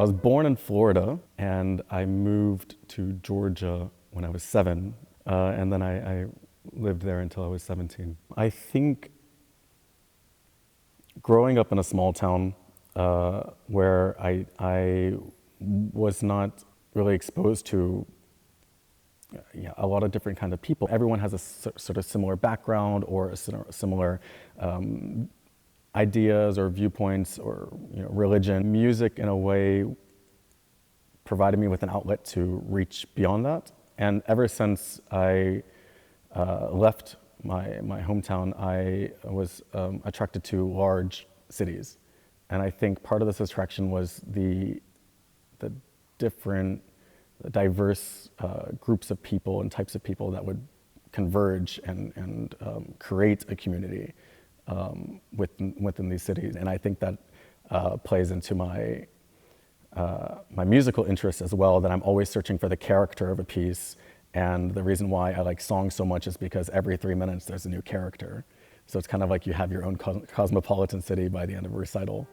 I was born in Florida, and I moved to Georgia when I was 7, and then I lived there until I was 17. I think growing up in a small town where I was not really exposed to a lot of different kind of people. Everyone has a sort of similar background or a similar ideas or viewpoints or religion. Music, in a way, provided me with an outlet to reach beyond that. And ever since I left my hometown, I was attracted to large cities. And I think part of this attraction was the different, diverse groups of people and types of people that would converge and create a community within these cities. And I think that plays into my musical interests as well, that I'm always searching for the character of a piece. And the reason why I like songs so much is because every 3 minutes there's a new character. So it's kind of like you have your own cosmopolitan city by the end of a recital.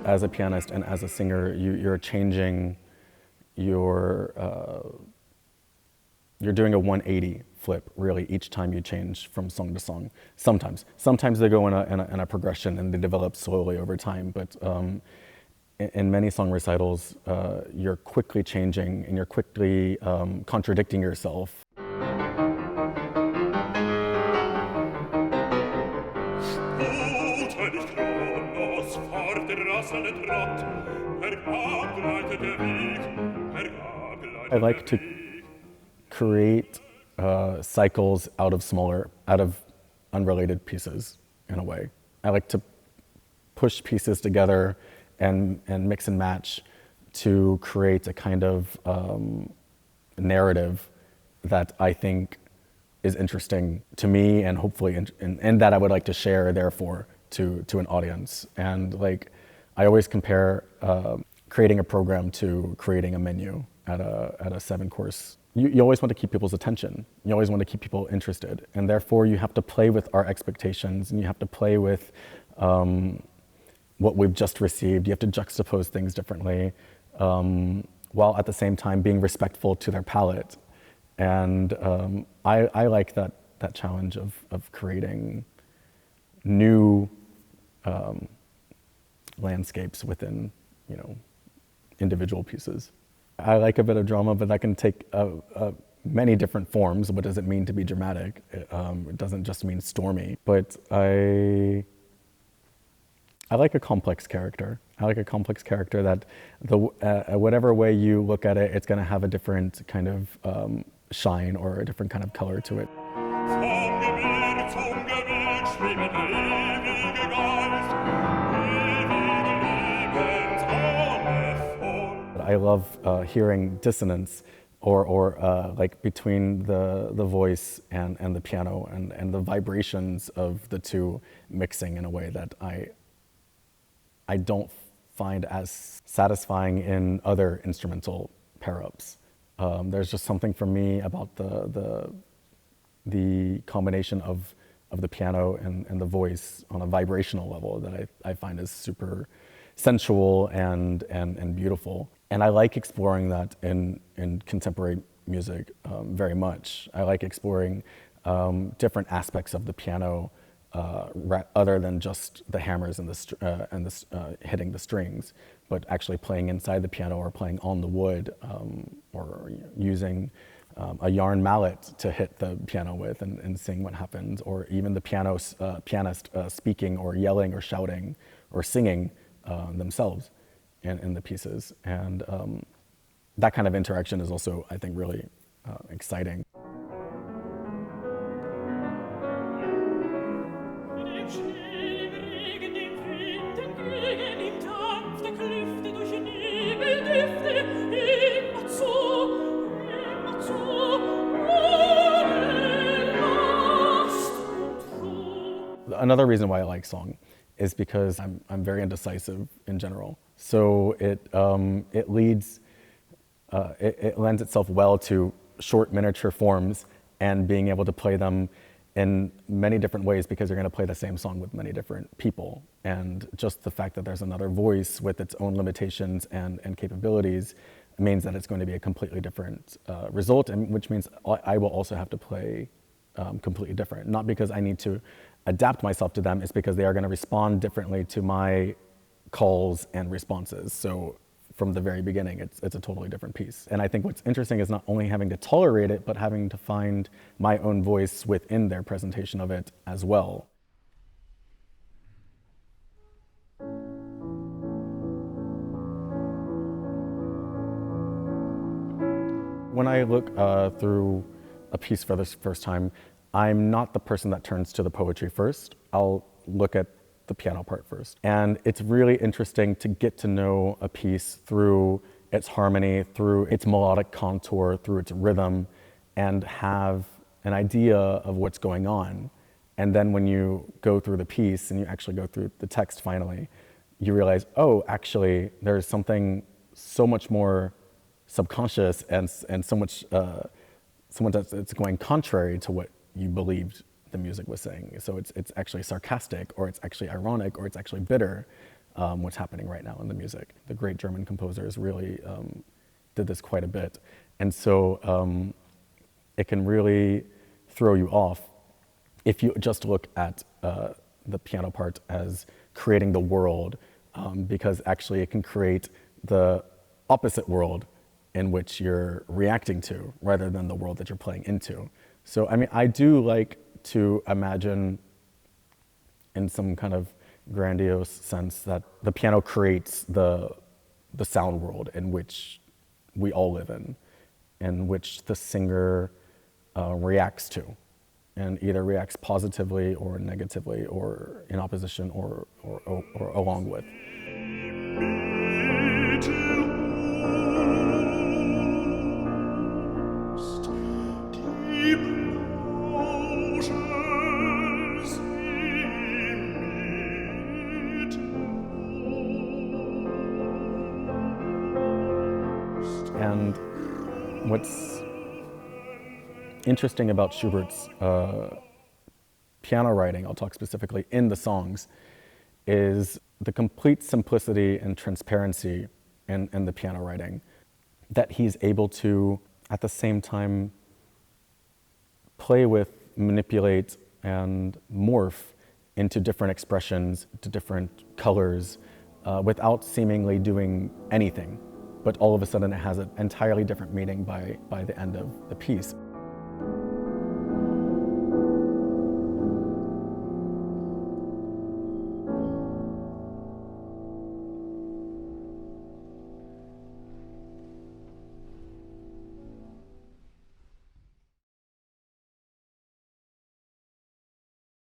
As a pianist and as a singer, you're changing you're doing a 180 flip, really, each time you change from song to song. Sometimes they go in a progression and they develop slowly over time, but in many song recitals, you're quickly changing and you're quickly contradicting yourself. I like to create cycles out of unrelated pieces, in a way. I like to push pieces together and mix and match to create a kind of narrative that I think is interesting to me and hopefully and that I would like to share, therefore, to an audience. And like, I always compare creating a program to creating a menu at a 7-course. You always want to keep people's attention. You always want to keep people interested. And therefore, you have to play with our expectations and you have to play with what we've just received. You have to juxtapose things differently while at the same time being respectful to their palate. And I like that challenge of creating new landscapes within, individual pieces. I like a bit of drama, but that can take many different forms. What does it mean to be dramatic? It doesn't just mean stormy. But I like a complex character. I like a complex character that whatever way you look at it, it's going to have a different kind of shine or a different kind of color to it. I love hearing dissonance or like between the voice and the piano and the vibrations of the two mixing in a way that I don't find as satisfying in other instrumental pair-ups. There's just something for me about the combination of the piano and the voice on a vibrational level that I find is super sensual and beautiful. And I like exploring that in contemporary music very much. I like exploring different aspects of the piano other than just the hammers and hitting the strings, but actually playing inside the piano or playing on the wood or using a yarn mallet to hit the piano with and seeing what happens, or even the pianist speaking or yelling or shouting or singing themselves in the pieces. And that kind of interaction is also, I think, really exciting. Another reason why I like song is because I'm very indecisive in general. So it leads, it lends itself well to short miniature forms and being able to play them in many different ways because you're going to play the same song with many different people. And just the fact that there's another voice with its own limitations and capabilities means that it's going to be a completely different result, and which means I will also have to play completely different. Not because I need to adapt myself to them, it's because they are going to respond differently to my calls and responses. So from the very beginning, it's a totally different piece. And I think what's interesting is not only having to tolerate it, but having to find my own voice within their presentation of it as well. When I look through a piece for the first time, I'm not the person that turns to the poetry first. I'll look at the piano part first. And it's really interesting to get to know a piece through its harmony, through its melodic contour, through its rhythm, and have an idea of what's going on. And then when you go through the piece and you actually go through the text finally, you realize, oh, actually, there's something so much more subconscious and so much that's going contrary to what you believed the music was saying. So it's actually sarcastic, or it's actually ironic, or it's actually bitter, what's happening right now in the music. The great German composers really did this quite a bit. And so it can really throw you off if you just look at the piano part as creating the world, because actually it can create the opposite world in which you're reacting to, rather than the world that you're playing into. So, I mean, I do like to imagine in some kind of grandiose sense that the piano creates the sound world in which we all live in which the singer reacts to, and either reacts positively or negatively or in opposition or along with. And what's interesting about Schubert's piano writing, I'll talk specifically in the songs, is the complete simplicity and transparency in the piano writing, that he's able to, at the same time, play with, manipulate, and morph into different expressions, to different colors, without seemingly doing anything. But all of a sudden it has an entirely different meaning by the end of the piece.